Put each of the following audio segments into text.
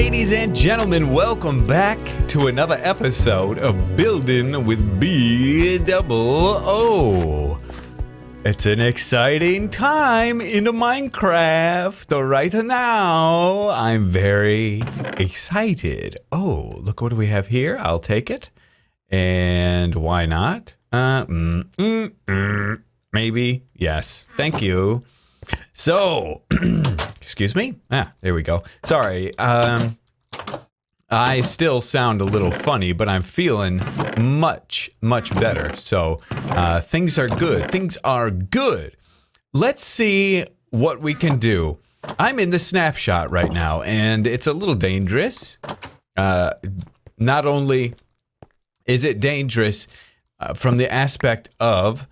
ladies and gentlemen, welcome back to another episode of Building with BdoubleO. It's an exciting time in Minecraft right now. I'm very excited. Oh, look what we have here. I'll take it. And why not? Maybe. Yes. Thank you. So, excuse me. There we go. Sorry. I still sound a little funny, but I'm feeling much better. So, things are good. Things are good. Let's see what we can do. I'm in the snapshot right now, and it's a little dangerous. Not only is it dangerous from the aspect of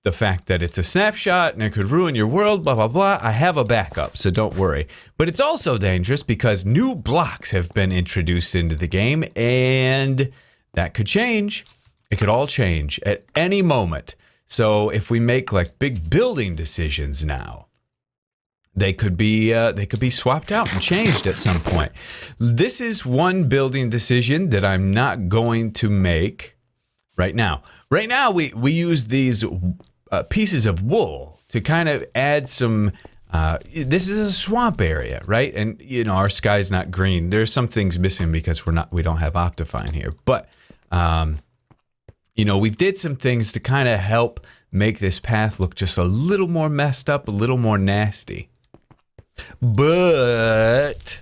the fact that it's a snapshot and it could ruin your world, blah, blah, blah. I have a backup, so don't worry. But it's also dangerous because new blocks have been introduced into the game, and that could change. It could all change at any moment. So if we make like big building decisions now, they could be swapped out and changed at some point. This is one building decision that I'm not going to make right now. Right now, we use these pieces of wool to kind of add some. This is a swamp area, right? And you know our sky's not green. There's some things missing because we don't have Optifine here. But you know, we did some things to kind of help make this path look just a little more messed up, a little more nasty. But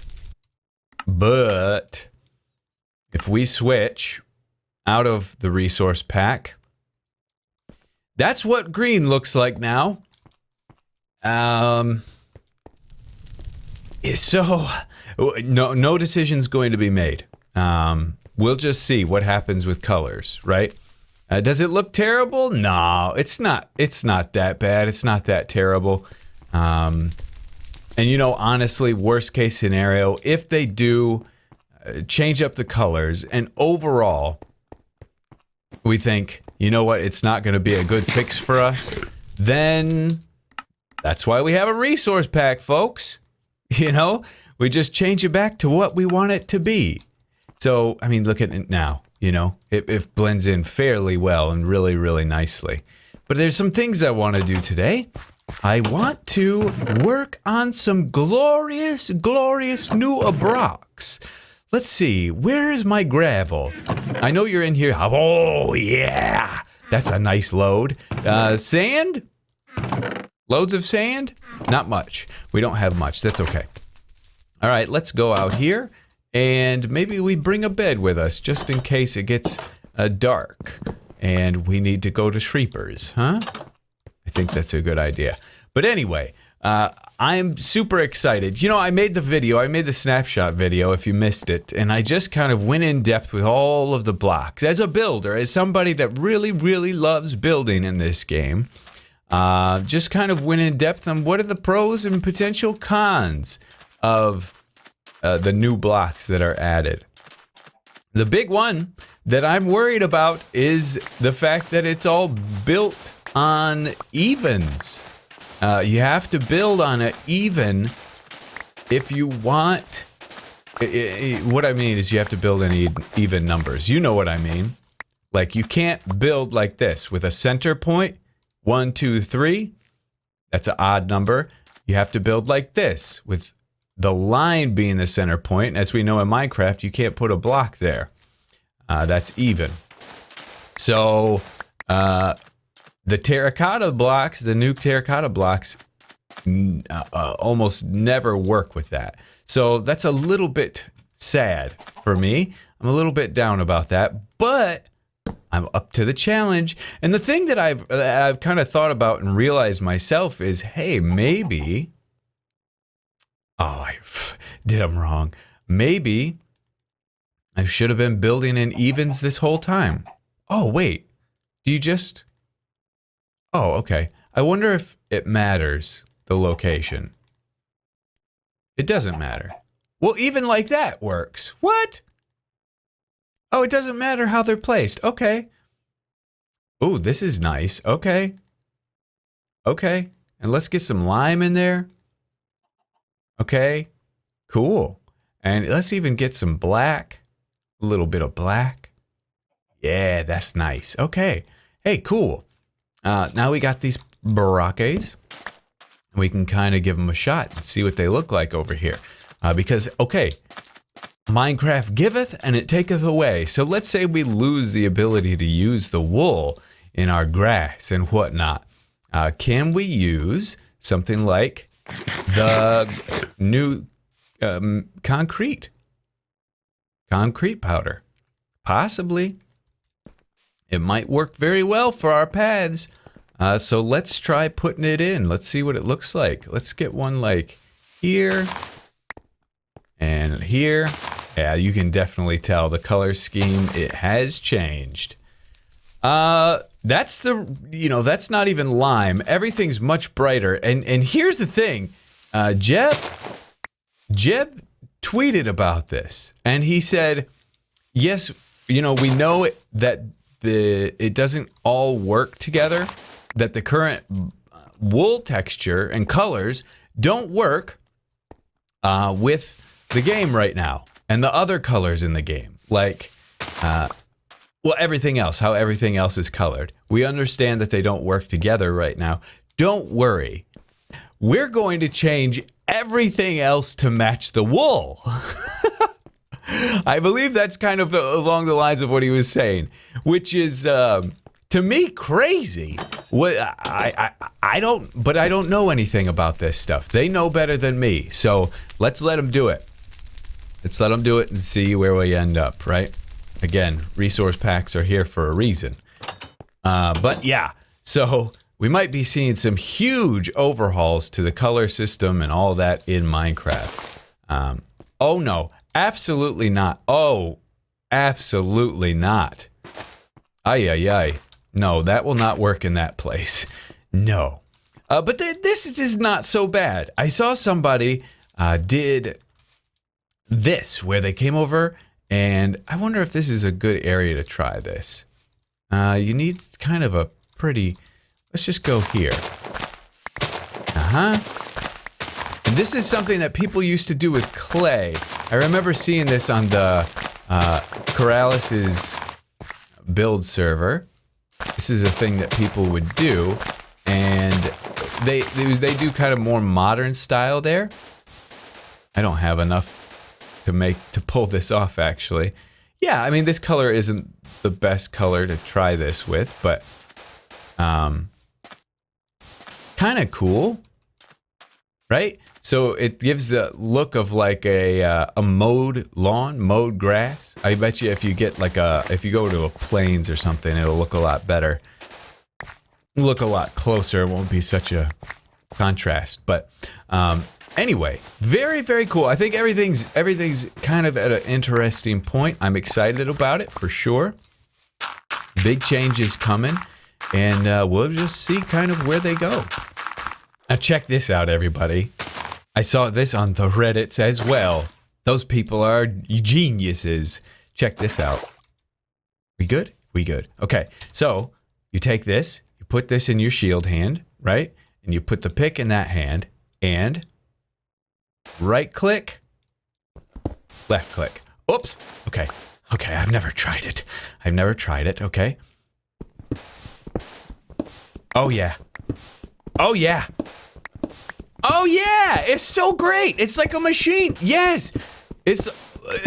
if we switch out of the resource pack, that's what green looks like now. So no decision's going to be made. We'll just see what happens with colors, right? Does it look terrible? No, it's not. It's not that bad. It's not that terrible. And you know, honestly, worst case scenario, if they do change up the colors and overall we think, you know what, it's not going to be a good fix for us, then that's why we have a resource pack, folks. You know, we just change it back to what we want it to be. So, I mean, look at it now, you know, it blends in fairly well and really nicely. But there's some things I want to do today. I want to work on some glorious new blocks. Let's see, where is my gravel? I know you're in here. Oh, yeah. That's a nice load. Sand? Loads of sand? Not much. We don't have much. That's okay. All right, let's go out here. And maybe we bring a bed with us just in case it gets dark. And we need to go to Shreepers, huh? I think that's a good idea. But anyway, I'm super excited. You know, I made the snapshot video if you missed it, and I just kind of went in depth with all of the blocks. As a builder, as somebody that really loves building in this game, just kind of went in depth on what are the pros and potential cons of the new blocks that are added. The big one that I'm worried about is the fact that it's all built on evens. You have to build on an even if you want. What I mean is you have to build in even numbers. You know what I mean. Like you can't build like this with a center point. 1, 2, 3. That's an odd number. You have to build like this with the line being the center point. As we know in Minecraft, you can't put a block there. That's even. So the terracotta blocks, the new terracotta blocks, almost never work with that. So that's a little bit sad for me. I'm a little bit down about that, but I'm up to the challenge. And the thing that I've kind of thought about and realized myself is, hey, maybe, I did them wrong. Maybe I should have been building in evens this whole time. Oh, wait, do you just... Oh, okay. I wonder if it matters, the location. It doesn't matter. Well, even like that works. What? Oh, it doesn't matter how they're placed. Okay. Oh, this is nice. Okay. Okay. And let's get some lime in there. Okay. Cool. And let's even get some black. A little bit of black. Yeah, that's nice. Okay. Hey, cool. Now we got these barraques. We can kind of give them a shot and see what they look like over here. Because, okay, Minecraft giveth and it taketh away. So let's say we lose the ability to use the wool in our grass and whatnot. Can we use something like the new concrete powder? Possibly. It might work very well for our paths. So let's try putting it in. Let's see what it looks like. Let's get one like here and here. Yeah, you can definitely tell the color scheme, it has changed. That's that's not even lime. Everything's much brighter. And here's the thing. Jeb tweeted about this and he said, yes, we know that it doesn't all work together, that the current wool texture and colors don't work with the game right now and the other colors in the game, like everything else, how everything else is colored. We understand that they don't work together right now. Don't worry, we're going to change everything else to match the wool. I believe that's kind of along the lines of what he was saying, which is to me crazy. What I don't know anything about this stuff. They know better than me, so let's let them do it. Let's let them do it and see where we end up. Right? Again, resource packs are here for a reason. But yeah, so we might be seeing some huge overhauls to the color system and all that in Minecraft. Oh no. Absolutely not. Oh, absolutely not. Ay. No, that will not work in that place. No. But this is not so bad. I saw somebody did this, where they came over, and I wonder if this is a good area to try this. You need kind of a pretty... Let's just go here. And this is something that people used to do with clay. I remember seeing this on the Corralis's build server. This is a thing that people would do, and they do kind of more modern style there. I don't have enough to pull this off, actually. Yeah, I mean, this color isn't the best color to try this with, but kind of cool, right? So it gives the look of like a mowed lawn, mowed grass. I bet you if you get like if you go to a plains or something, it'll look a lot better. Look a lot closer. It won't be such a contrast. But anyway, very, very cool. I think everything's kind of at an interesting point. I'm excited about it for sure. Big changes coming, and we'll just see kind of where they go. Now check this out, everybody. I saw this on the Reddits as well. Those people are geniuses. Check this out. We good? We good. Okay, so you take this, you put this in your shield hand, right? And you put the pick in that hand, and right click, left click. Oops. Okay. Okay, I've never tried it. Okay. Oh, yeah. Oh, yeah. Oh, yeah. It's so great. It's like a machine. Yes. It's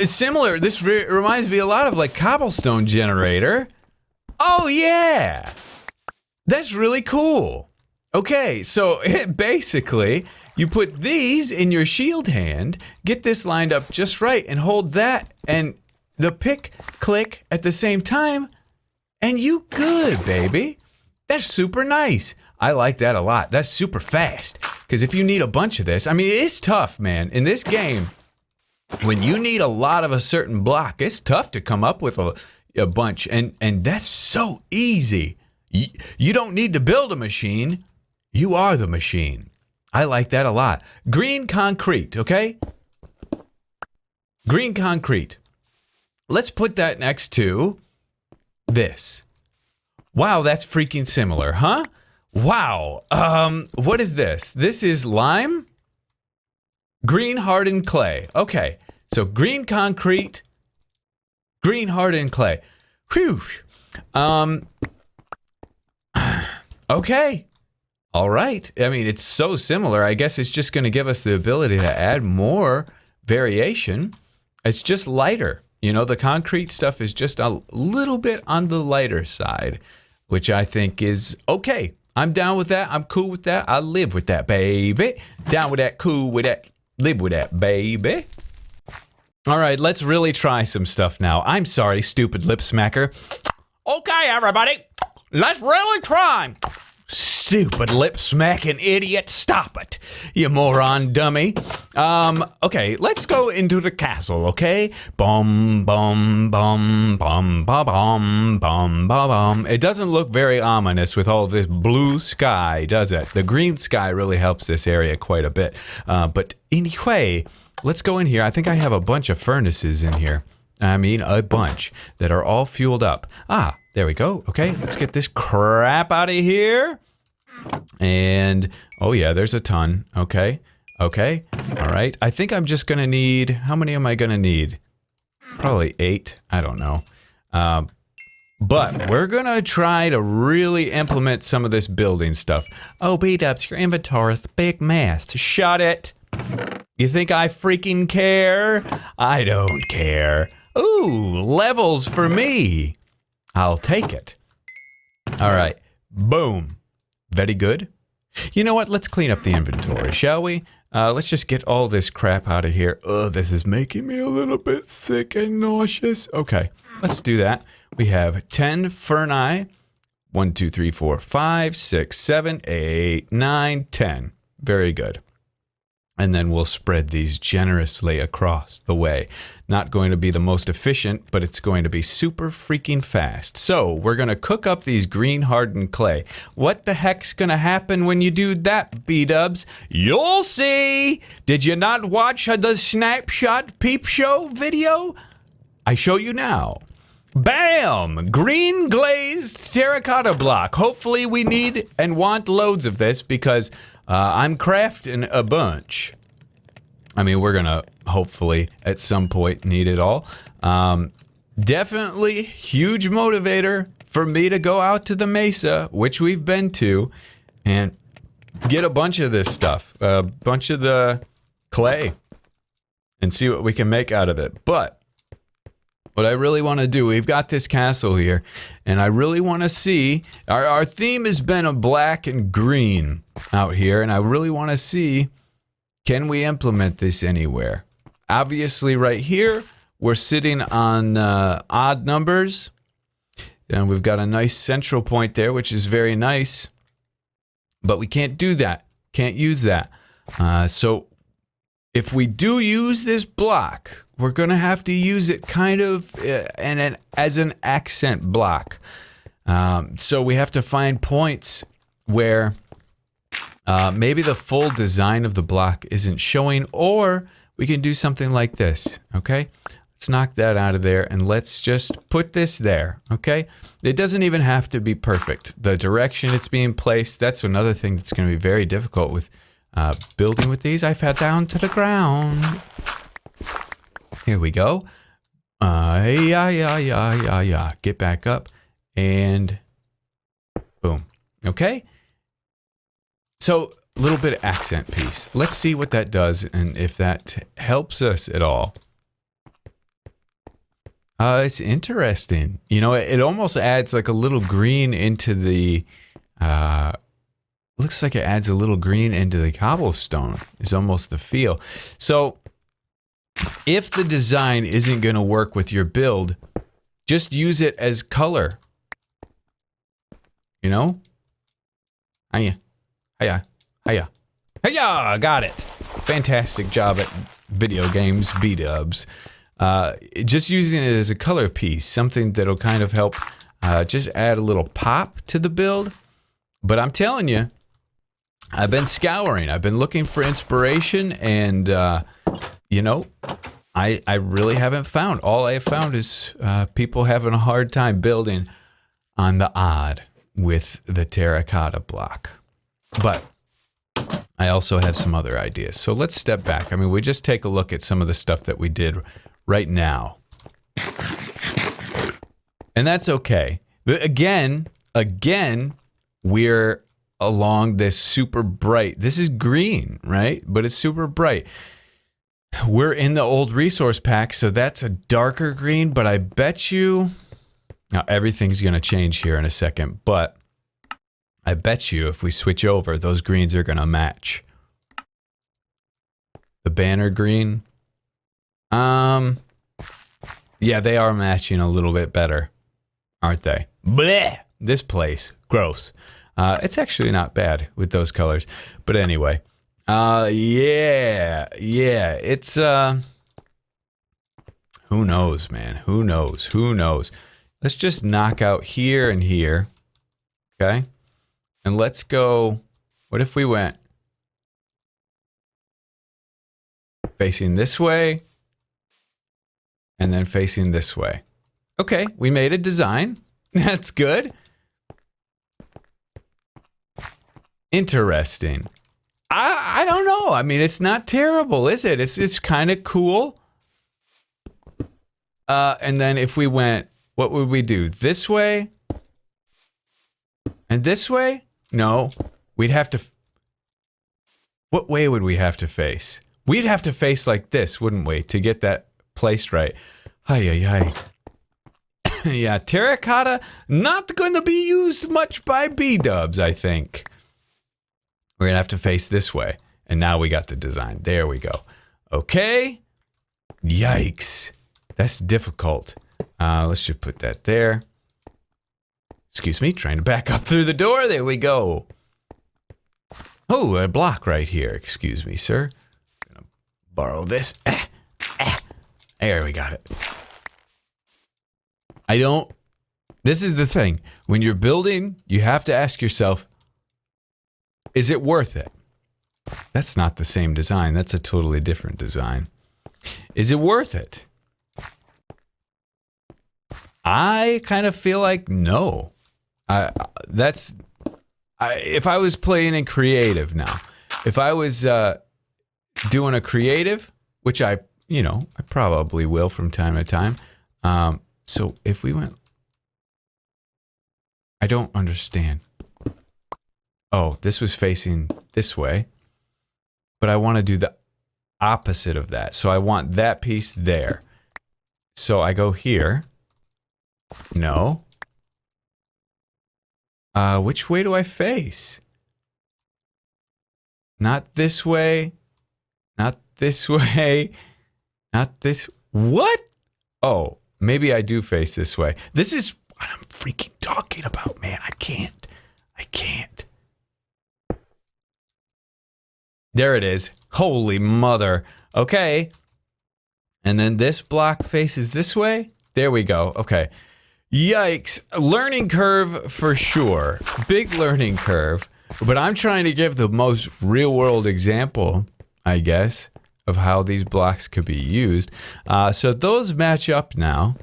similar. This reminds me a lot of like cobblestone generator. Oh, yeah. That's really cool. Okay, so basically, you put these in your shield hand, get this lined up just right, and hold that and the pick click at the same time, and you good, baby. That's super nice. I like that a lot. That's super fast. Because if you need a bunch of this, I mean, it's tough, man. In this game, when you need a lot of a certain block, it's tough to come up with a bunch. And that's so easy. You don't need to build a machine. You are the machine. I like that a lot. Green concrete, okay? Green concrete. Let's put that next to this. Wow, that's freaking similar, huh? Wow. What is this? This is lime? Green hardened clay. Okay. So green concrete, green hardened clay. Whew. Okay. All right. I mean, it's so similar. I guess it's just going to give us the ability to add more variation. It's just lighter. You know, the concrete stuff is just a little bit on the lighter side, which I think is okay. I'm down with that. I'm cool with that. I live with that, baby. Down with that, cool with that, live with that, baby. All right, let's really try some stuff now. I'm sorry, stupid lip smacker. Okay, everybody, let's really try. Stupid lip smacking idiot, stop it, you moron dummy. Okay, let's go into the castle, okay? Bum, bum, bum, bum, ba, bum, bum, ba, bum. It doesn't look very ominous with all this blue sky, does it? The green sky really helps this area quite a bit. But anyway, let's go in here. I think I have a bunch of furnaces in here. I mean, a bunch that are all fueled up. Ah, there we go. Okay, let's get this crap out of here. And, oh yeah, there's a ton. Okay, okay, all right. I think I'm just going to need, how many am I going to need? Probably 8. I don't know. But we're going to try to really implement some of this building stuff. Oh, Bdubs, your inventory is a big mess. Shut it. You think I freaking care? I don't care. Ooh, levels for me. I'll take it. All right. Boom. Very good. You know what? Let's clean up the inventory, shall we? Let's just get all this crap out of here. Ugh, this is making me a little bit sick and nauseous. Okay, let's do that. We have 10 ferni. 1, 2, 3, 4, 5, 6, 7, 8, 9, 10. Very good. And then we'll spread these generously across the way. Not going to be the most efficient, but it's going to be super freaking fast. So we're going to cook up these green hardened clay. What the heck's going to happen when you do that, Bdubs? You'll see. Did you not watch the snapshot peep show video? I show you now. Bam! Green glazed terracotta block. Hopefully we need and want loads of this because I'm crafting a bunch. I mean, we're going to hopefully at some point need it all. Definitely huge motivator for me to go out to the mesa, which we've been to, and get a bunch of this stuff, a bunch of the clay, and see what we can make out of it. But what I really want to do, we've got this castle here, and I really want to see, our theme has been a black and green out here, and I really want to see, can we implement this anywhere? Obviously right here, we're sitting on odd numbers, and we've got a nice central point there, which is very nice, but we can't do that, can't use that. So if we do use this block, we're going to have to use it kind of as an accent block. So we have to find points where maybe the full design of the block isn't showing, or we can do something like this, okay? Let's knock that out of there, and let's just put this there, okay? It doesn't even have to be perfect. The direction it's being placed, that's another thing that's going to be very difficult with building with these. I fell down to the ground. Here we go. Yeah. Get back up, and boom. Okay? So, a little bit of accent piece. Let's see what that does and if that helps us at all. It's interesting. You know, it almost adds like a little green into the, looks like it adds a little green into the cobblestone is almost the feel. So, if the design isn't going to work with your build, just use it as color. You know? Hiya. Got it. Fantastic job at video games, Bdubs. Just using it as a color piece, something that'll kind of help just add a little pop to the build. But I'm telling you, I've been scouring. I've been looking for inspiration, and you know, I really haven't found. All I have found is people having a hard time building on the odd with the terracotta block. But I also have some other ideas. So let's step back. I mean, we just take a look at some of the stuff that we did right now. And that's okay. Again, we're along this super bright. This is green, right? But it's super bright. We're in the old resource pack, so that's a darker green, but I bet you... Now, everything's going to change here in a second, but I bet you if we switch over, those greens are going to match. The banner green. Yeah, they are matching a little bit better, aren't they? Blech! This place, gross. It's actually not bad with those colors. But anyway, yeah, it's, who knows, man? Who knows? Let's just knock out here and here, okay? And let's go, what if we went facing this way and then facing this way? Okay, we made a design. That's good. Interesting. I don't know. I mean, it's not terrible, is it? It's kind of cool. And then if we went, what would we do? This way? And this way? No. We'd have to... What way would we have to face? We'd have to face like this, wouldn't we? To get that placed right. Hi. Yeah, terracotta, not going to be used much by Bdubs, I think. We're going to have to face this way. And now we got the design. There we go. Okay. Yikes. That's difficult. Let's just put that there. Excuse me, trying to back up through the door. There we go. Oh, a block right here. Excuse me, sir. I'm gonna borrow this. There we got it. This is the thing. When you're building, you have to ask yourself, is it worth it? That's not the same design. That's a totally different design. Is it worth it? I kind of feel like no. If I was playing in creative now, if I was doing a creative, which I probably will from time to time. So if we went, I don't understand. Oh, this was facing this way, but I want to do the opposite of that. So I want that piece there. So I go here. No. Which way do I face? Not this way. Not this way. Not this. What? Oh, maybe I do face this way. This is what I'm freaking talking about, man. I can't. There it is. Holy mother. Okay. And then this block faces this way. There we go. Okay. Yikes. Learning curve for sure. Big learning curve. But I'm trying to give the most real world example, I guess, of how these blocks could be used. So those match up now.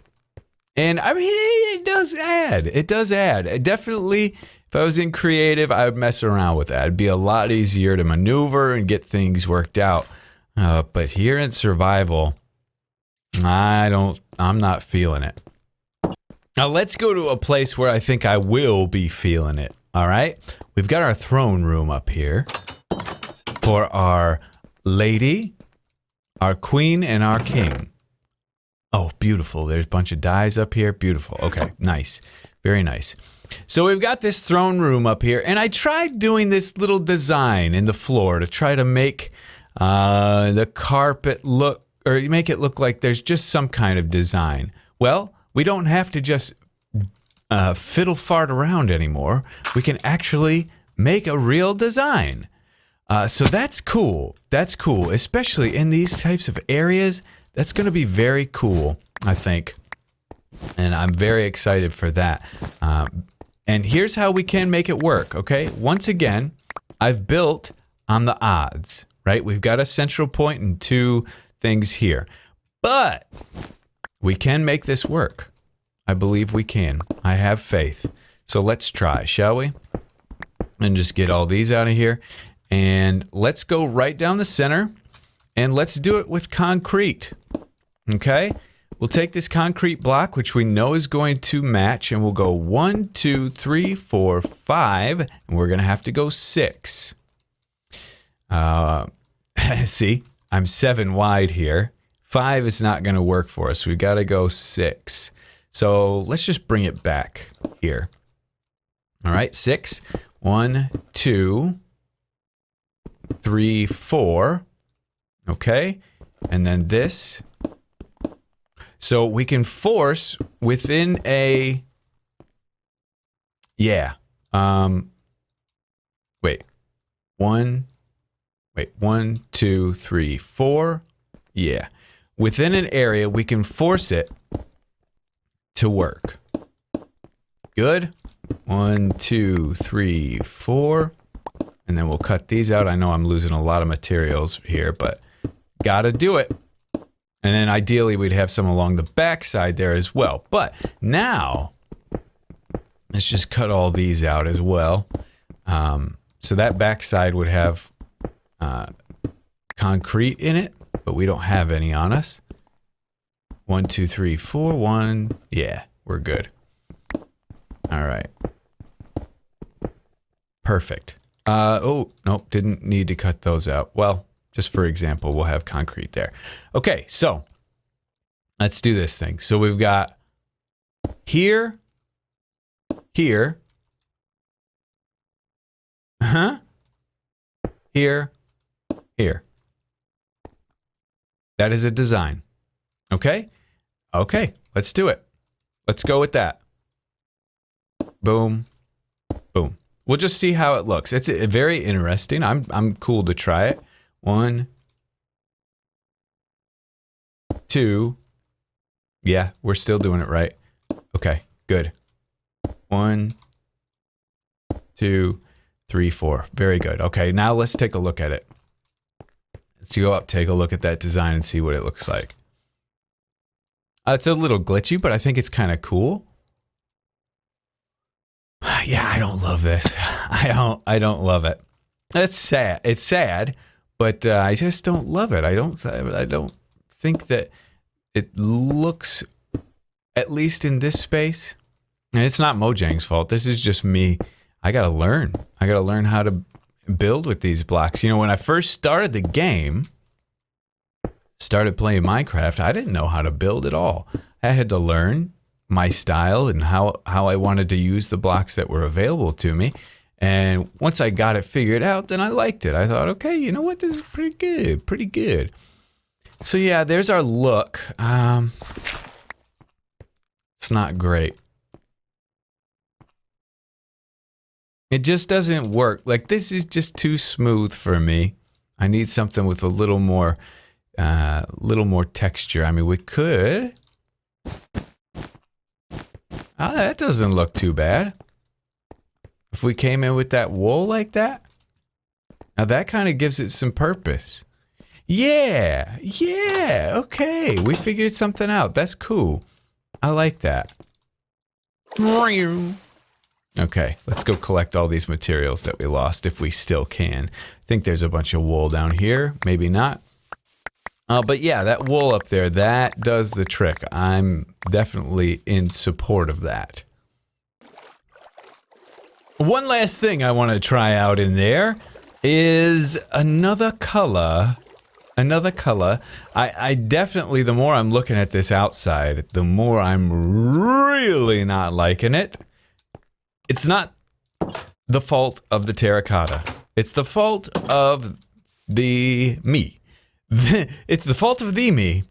And I mean, it does add. It does add. Definitely, if I was in creative, I would mess around with that. It'd be a lot easier to maneuver and get things worked out. But here in survival, I'm not feeling it. Now let's go to a place where I think I will be feeling it. All right. We've got our throne room up here for our lady, our queen, and our king. Oh, beautiful. There's a bunch of dies up here. Beautiful. Okay, nice. Very nice. So we've got this throne room up here, and I tried doing this little design in the floor to try to make the carpet look, or make it look like there's just some kind of design. Well, we don't have to just fiddle fart around anymore. We can actually make a real design. So that's cool. That's cool, especially in these types of areas. That's going to be very cool, I think. And I'm very excited for that. And here's how we can make it work, okay? Once again, I've built on the odds, right? We've got a central point and two things here. But we can make this work. I believe we can. I have faith. So let's try, shall we? And just get all these out of here. And let's go right down the center. And let's do it with concrete. Okay? We'll take this concrete block, which we know is going to match, and we'll go 1, 2, 3, 4, 5, and we're going to have to go 6. See, I'm 7 wide here. 5 is not going to work for us. We've got to go 6. So let's just bring it back here. All right, 6. 1, 2, 3, 4. Okay, and then this. So we can force within a, yeah, wait, 1, 2, 3, 4, yeah. Within an area, we can force it to work. Good. 1, 2, 3, 4, and then we'll cut these out. I know I'm losing a lot of materials here, but gotta do it. And then ideally we'd have some along the back side there as well. But now let's just cut all these out as well. So that back side would have concrete in it, but we don't have any on us. 1, 2, 3, 4, 1. Yeah, we're good. All right. Perfect. Oh, nope, didn't need to cut those out. Well, just for example, we'll have concrete there. Okay, so let's do this thing. So we've got here, here, here, here. That is a design. Okay? Okay, let's do it. Let's go with that. Boom, boom. We'll just see how it looks. It's very interesting. I'm cool to try it. 1, 2. Yeah, we're still doing it right. Okay, good. 1, 2, 3, 4. Very good. Okay, now let's take a look at it. Let's go up, take a look at that design and see what it looks like. It's a little glitchy, but I think it's kind of cool. Yeah, I don't love this. I don't love it. It's sad. It's sad. But I just don't love it. I don't think that it looks, at least in this space, and it's not Mojang's fault. This is just me. I gotta learn. I gotta learn how to build with these blocks. You know, when I first started the game, started playing Minecraft, I didn't know how to build at all. I had to learn my style and how I wanted to use the blocks that were available to me. And once I got it figured out, then I liked it. I thought, okay, you know what? This is pretty good, pretty good. So yeah, there's our look. It's not great. It just doesn't work. Like, this is just too smooth for me. I need something with a little more texture. I mean, we could. That doesn't look too bad. If we came in with that wool like that, now that kind of gives it some purpose. Yeah, okay. We figured something out. That's cool. I like that. Okay, let's go collect all these materials that we lost if we still can. I think there's a bunch of wool down here. Maybe not. But yeah, that wool up there, that does the trick. I'm definitely in support of that. One last thing I want to try out in there is another color. Another color. I definitely, the more I'm looking at this outside, the more I'm really not liking it. It's not the fault of the terracotta. It's the fault of the me. It's the fault of the me.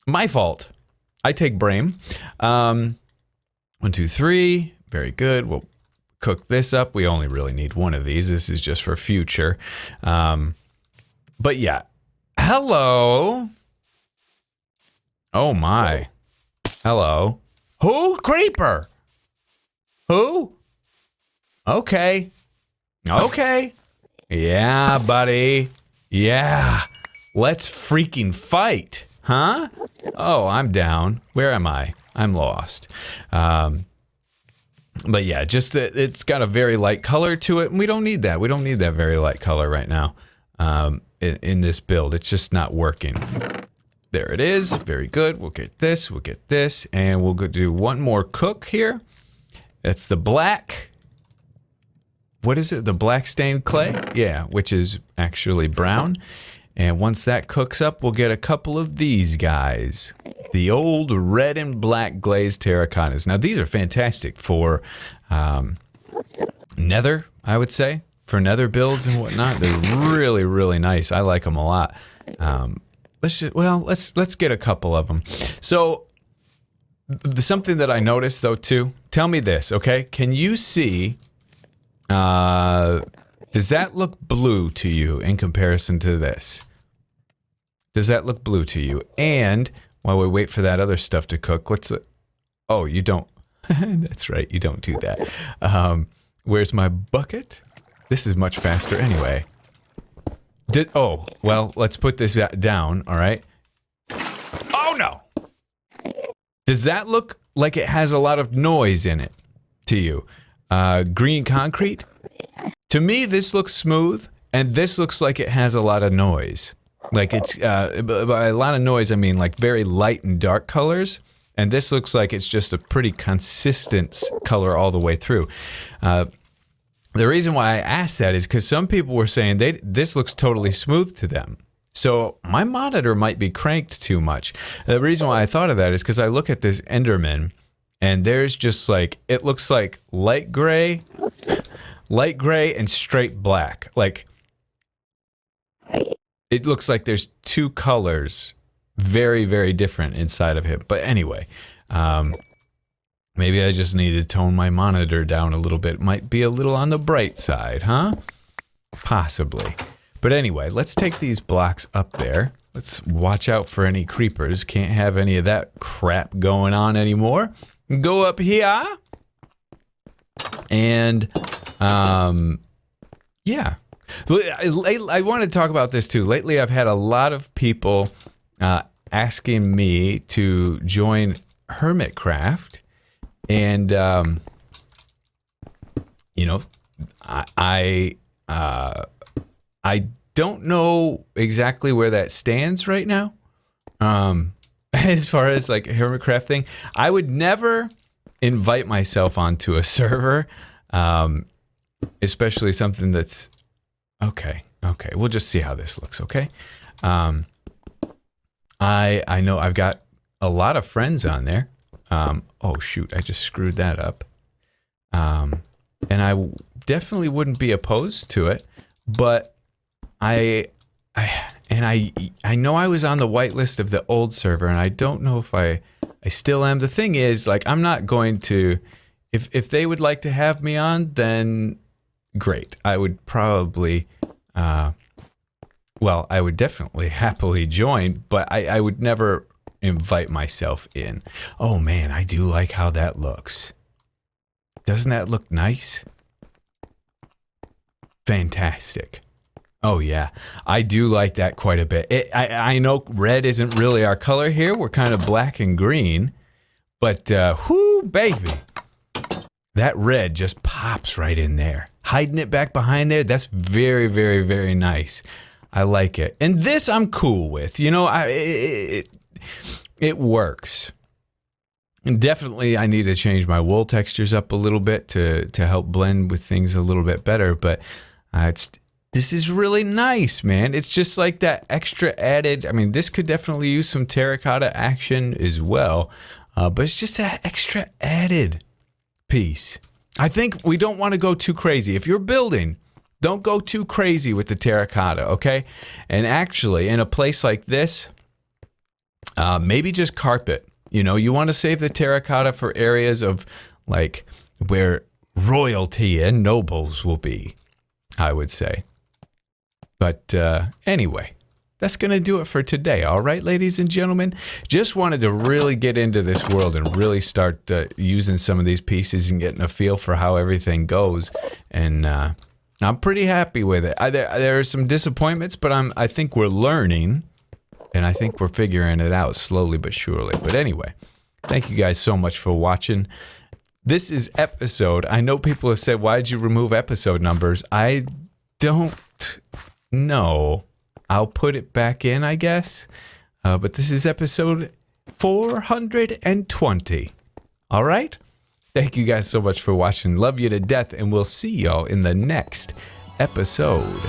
My fault. I take blame. 1, 2, 3. Very good. We'll cook this up. We only really need one of these. This is just for future. But yeah. Hello. Oh my. Hello. Who? Creeper. Who? Okay. Okay. Yeah, buddy. Yeah. Let's freaking fight. Huh? Oh, I'm down. Where am I? I'm lost. But yeah, just that it's got a very light color to it, and we don't need that. We don't need that very light color right now in this build. It's just not working. There it is. Very good. We'll get this, and we'll go do one more cook here. That's the black. What is it? The black stained clay? Yeah, which is actually brown. And once that cooks up, we'll get a couple of these guys. The old red and black glazed terracottas. Now, these are fantastic for nether, I would say. For nether builds and whatnot. They're really, really nice. I like them a lot. Let's get a couple of them. So, something that I noticed, though, too. Tell me this, okay? Can you see... does that look blue to you in comparison to this? Does that look blue to you? And while we wait for that other stuff to cook, let's... Oh, you don't. That's right, you don't do that. Where's my bucket? This is much faster anyway. Well, let's put this down, all right? Oh, no! Does that look like it has a lot of noise in it to you? Green concrete? To me, this looks smooth, and this looks like it has a lot of noise. Like it's, by a lot of noise, I mean like very light and dark colors. And this looks like it's just a pretty consistent color all the way through. The reason why I asked that is because some people were saying this looks totally smooth to them. So my monitor might be cranked too much. The reason why I thought of that is because I look at this Enderman, and there's just like, it looks like light gray and straight black. Like, it looks like there's two colors, very, very different inside of him. But anyway, maybe I just need to tone my monitor down a little bit. Might be a little on the bright side, huh? Possibly. But anyway, let's take these blocks up there. Let's watch out for any creepers. Can't have any of that crap going on anymore. Go up here. And, yeah. I want to talk about this too. Lately, I've had a lot of people asking me to join Hermitcraft, and you know, I don't know exactly where that stands right now. As far as like a Hermitcraft thing, I would never invite myself onto a server, especially something that's okay. We'll just see how this looks. Okay. I know I've got a lot of friends on there. Oh shoot, I just screwed that up. And I definitely wouldn't be opposed to it, but I know I was on the whitelist of the old server, and I don't know if I still am. The thing is, like, I'm not going to, if they would like to have me on, then great. I would probably, well, I would definitely happily join, but I would never invite myself in. Oh man, I do like how that looks. Doesn't that look nice? Fantastic. Oh yeah, I do like that quite a bit. I know red isn't really our color here. We're kind of black and green, but whoo, baby. That red just pops right in there. Hiding it back behind there, that's very, very, very nice. I like it. And this I'm cool with. You know, it works. And definitely I need to change my wool textures up a little bit to help blend with things a little bit better. But this is really nice, man. It's just like that extra added. I mean, this could definitely use some terracotta action as well. But it's just that extra added piece. I think we don't want to go too crazy. If you're building, don't go too crazy with the terracotta, okay? And actually, in a place like this, maybe just carpet. You know, you want to save the terracotta for areas of, like, where royalty and nobles will be, I would say. But anyway, that's going to do it for today. All right, ladies and gentlemen. Just wanted to really get into this world and really start using some of these pieces and getting a feel for how everything goes. And I'm pretty happy with it. There are some disappointments, but I think we're learning. And I think we're figuring it out slowly but surely. But anyway, thank you guys so much for watching. This is episode. I know people have said, why did you remove episode numbers? I don't know. I'll put it back in, I guess. But this is episode 420. All right? Thank you guys so much for watching. Love you to death, and we'll see y'all in the next episode.